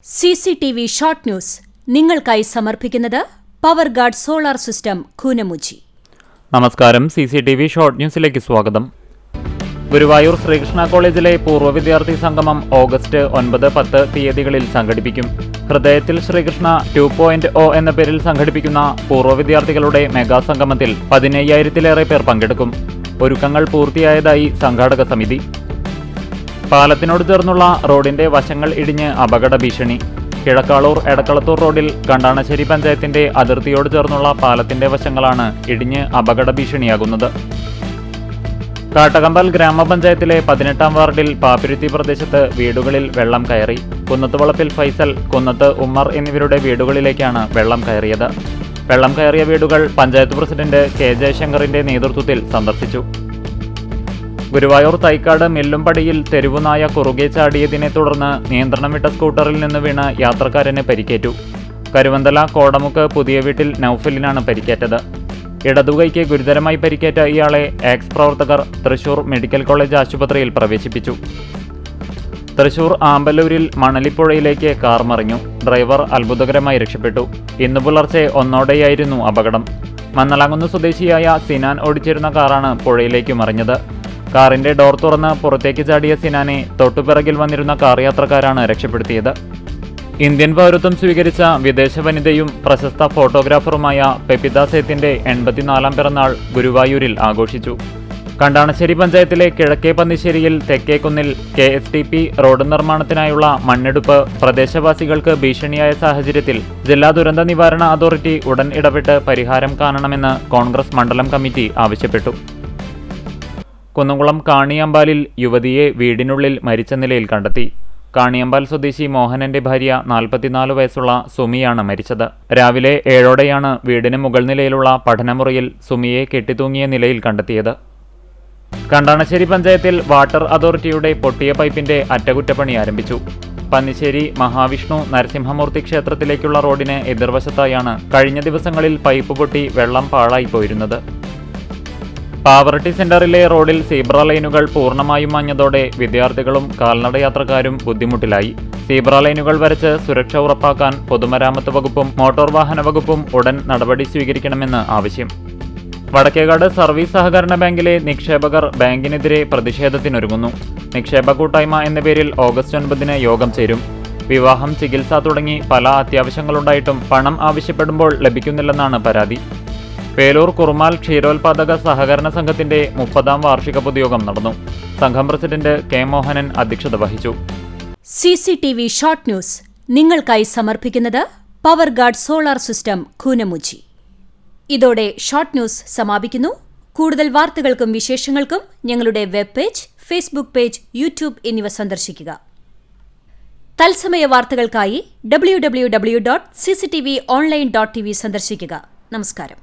CCTV short news നിങ്ങൾക്കായി സമർപ്പിക്കുന്നത് power guard solar system Koonamuchi. നമസ്കാരം, CCTV ഷോർട്ട് ന്യൂസിലേക്ക് സ്വാഗതം. ഗുരുവായൂർ ശ്രീകൃഷ്ണ കോളേജിലെ പൂർവ്വ വിദ്യാർത്ഥി സംഗമം ഓഗസ്റ്റ് 9-10 തീയതികളിൽ സംഘടിപ്പിക്കും. ഹൃദയത്തിൽ ശ്രീകൃഷ്ണ 2.0 എന്ന പേരിൽ സംഘടിപ്പിക്കുന്ന പൂർവ്വ വിദ്യാർത്ഥികളുടെ മെഗാ സംഗമത്തിൽ 15,000-ലേറെ പേർ പങ്കെടുക്കും. ഒരുക്കങ്ങൾ പൂർത്തിയായതായി സംഘാടക സമിതി. പാലത്തിനോട് ചേർന്നുള്ള റോഡിന്റെ വശങ്ങൾ ഇടിഞ്ഞ് അപകട ഭീഷണി. കിഴക്കാളൂർ എടക്കളത്തൂർ റോഡിൽ കണ്ടാണശ്ശേരി പഞ്ചായത്തിന്റെ അതിർത്തിയോട് ചേർന്നുള്ള പാലത്തിന്റെ വശങ്ങളാണ് ഇടിഞ്ഞ് അപകട ഭീഷണിയാകുന്നത്. കാട്ടകമ്പൽ ഗ്രാമപഞ്ചായത്തിലെ 18-ാം വാർഡിൽ പാപ്പിരുത്തി പ്രദേശത്ത് വീടുകളിൽ വെള്ളം കയറി. കുന്നത്ത് വളപ്പിൽ ഫൈസൽ, കുന്നത്ത് ഉമ്മർ എന്നിവരുടെ വീടുകളിലേക്കാണ് വെള്ളം കയറിയത്. വെള്ളം കയറിയ വീടുകൾ പഞ്ചായത്ത് പ്രസിഡന്റ് കെ ജയശങ്കറിന്റെ നേതൃത്വത്തിൽ സന്ദർശിച്ചു. ഗുരുവായൂർ തൈക്കാട് മില്ലുംപടിയിൽ തെരുവുനായ കുറുകെ ചാടിയതിനെ തുടർന്ന് നിയന്ത്രണം വിട്ട സ്കൂട്ടറിൽ നിന്ന് വീണ് യാത്രക്കാരന് പരിക്കേറ്റു. കരുവന്തല കോടമുക്ക് പുതിയ വീട്ടിൽ നൌഫലിനാണ് പരിക്കേറ്റത്. ഇടതുകൈക്ക് ഗുരുതരമായി പരിക്കേറ്റ ഇയാളെ എക്സ് പ്രവർത്തകർ തൃശൂർ മെഡിക്കൽ കോളേജ് ആശുപത്രിയിൽ പ്രവേശിപ്പിച്ചു. തൃശൂർ ആമ്പല്ലൂരിൽ മണലിപ്പുഴയിലേക്ക് കാർ മറിഞ്ഞു. ഡ്രൈവർ അത്ഭുതകരമായി രക്ഷപ്പെട്ടു. ഇന്ന് പുലർച്ചെ 1:00-ഓടെയായിരുന്നു അപകടം. മന്നലാങ്കുന്ന് സ്വദേശിയായ സിനാൻ ഓടിച്ചിരുന്ന കാറാണ് പുഴയിലേക്ക് മറിഞ്ഞത്. കാറിന്റെ ഡോർ തുറന്ന് പുറത്തേക്ക് ചാടിയ സിനാനെ തൊട്ടുപിറകിൽ വന്നിരുന്ന കാർ യാത്രക്കാരാണ് രക്ഷപ്പെടുത്തിയത്. ഇന്ത്യൻ പൗരത്വം സ്വീകരിച്ച വിദേശ വനിതയും പ്രശസ്ത ഫോട്ടോഗ്രാഫറുമായ പെപിത സേത്തിന്റെ 84-ാം പിറന്നാൾ ഗുരുവായൂരിൽ ആഘോഷിച്ചു. കണ്ടാണശ്ശേരി പഞ്ചായത്തിലെ കിഴക്കേ പന്നിശ്ശേരിയിൽ തെക്കേക്കുന്നിൽ KSTP റോഡ് നിർമ്മാണത്തിനായുള്ള മണ്ണെടുപ്പ് പ്രദേശവാസികൾക്ക് ഭീഷണിയായ സാഹചര്യത്തിൽ ജില്ലാ ദുരന്ത നിവാരണ അതോറിറ്റി ഉടൻ ഇടപെട്ട് പരിഹാരം കാണണമെന്ന് കോൺഗ്രസ് മണ്ഡലം കമ്മിറ്റി ആവശ്യപ്പെട്ടു. കുന്നംകുളം കാണിയമ്പാലിൽ യുവതിയെ വീടിനുള്ളിൽ മരിച്ച നിലയിൽ കണ്ടെത്തി. കാണിയമ്പാൽ സ്വദേശി മോഹനന്റെ ഭാര്യ 44 വയസ്സുള്ള സുമിയാണ് മരിച്ചത്. രാവിലെ 7:00-ഓടെയാണ് വീടിന് മുകൾ നിലയിലുള്ള പഠനമുറിയിൽ സുമിയെ കെട്ടിത്തൂങ്ങിയ നിലയിൽ കണ്ടെത്തിയത്. കണ്ടാണശ്ശേരി പഞ്ചായത്തിൽ വാട്ടർ അതോറിറ്റിയുടെ പൊട്ടിയ പൈപ്പിന്റെ അറ്റകുറ്റപ്പണി ആരംഭിച്ചു. പന്നിശ്ശേരി മഹാവിഷ്ണു നരസിംഹമൂർത്തി ക്ഷേത്രത്തിലേക്കുള്ള റോഡിന് എതിർവശത്തായാണ് കഴിഞ്ഞ ദിവസങ്ങളിൽ പൈപ്പ് പൊട്ടി വെള്ളം പാഴായി പോയിരുന്നത്. പാവറട്ടി സെന്ററിലെ റോഡിൽ സീബ്ര ലൈനുകൾ പൂർണ്ണമായും മാഞ്ഞതോടെ വിദ്യാർത്ഥികളും കാൽനട യാത്രക്കാരും ബുദ്ധിമുട്ടിലായി. സീബ്ര ലൈനുകൾ വരച്ച് സുരക്ഷ ഉറപ്പാക്കാൻ പൊതുമരാമത്ത് വകുപ്പും മോട്ടോർ വാഹന വകുപ്പും ഉടൻ നടപടി സ്വീകരിക്കണമെന്ന് ആവശ്യം. വടക്കേകാട് സർവീസ് സഹകരണ ബാങ്കിലെ നിക്ഷേപകർ ബാങ്കിനെതിരെ പ്രതിഷേധത്തിനൊരുങ്ങുന്നു. നിക്ഷേപ കൂട്ടായ്മ എന്ന പേരിൽ ഓഗസ്റ്റ് 9-ന് യോഗം ചേരും. വിവാഹം, ചികിത്സ തുടങ്ങി പല അത്യാവശ്യങ്ങളുണ്ടായിട്ടും പണം ആവശ്യപ്പെടുമ്പോൾ ലഭിക്കുന്നില്ലെന്നാണ് പരാതി. പേലൂർ കുറുമാൽ ക്ഷീരോത്പാദക സഹകരണ സംഘത്തിന്റെ 30-ാം വാർഷിക പൊതുയോഗം നടന്നു. സംഘം പ്രസിഡന്റ് കെ മോഹനൻ അധ്യക്ഷത വഹിച്ചു. CCTV ഷോർട്ട് ന്യൂസ് നിങ്ങൾക്കായി സമർപ്പിക്കുന്നത് power guard solar system Koonamuchi. ഇതോടെ ഷോർട്ട് ന്യൂസ് സമാപിക്കുന്നു. കൂടുതൽ വാർത്തകൾക്കും വിശേഷങ്ങൾക്കും ഞങ്ങളുടെ web page, Facebook page, YouTube എന്നിവ സന്ദർശിക്കുക. തത്സമയ വാർത്തകൾക്കായി www.cctv online.tv സന്ദർശിക്കുക. നമസ്കാരം.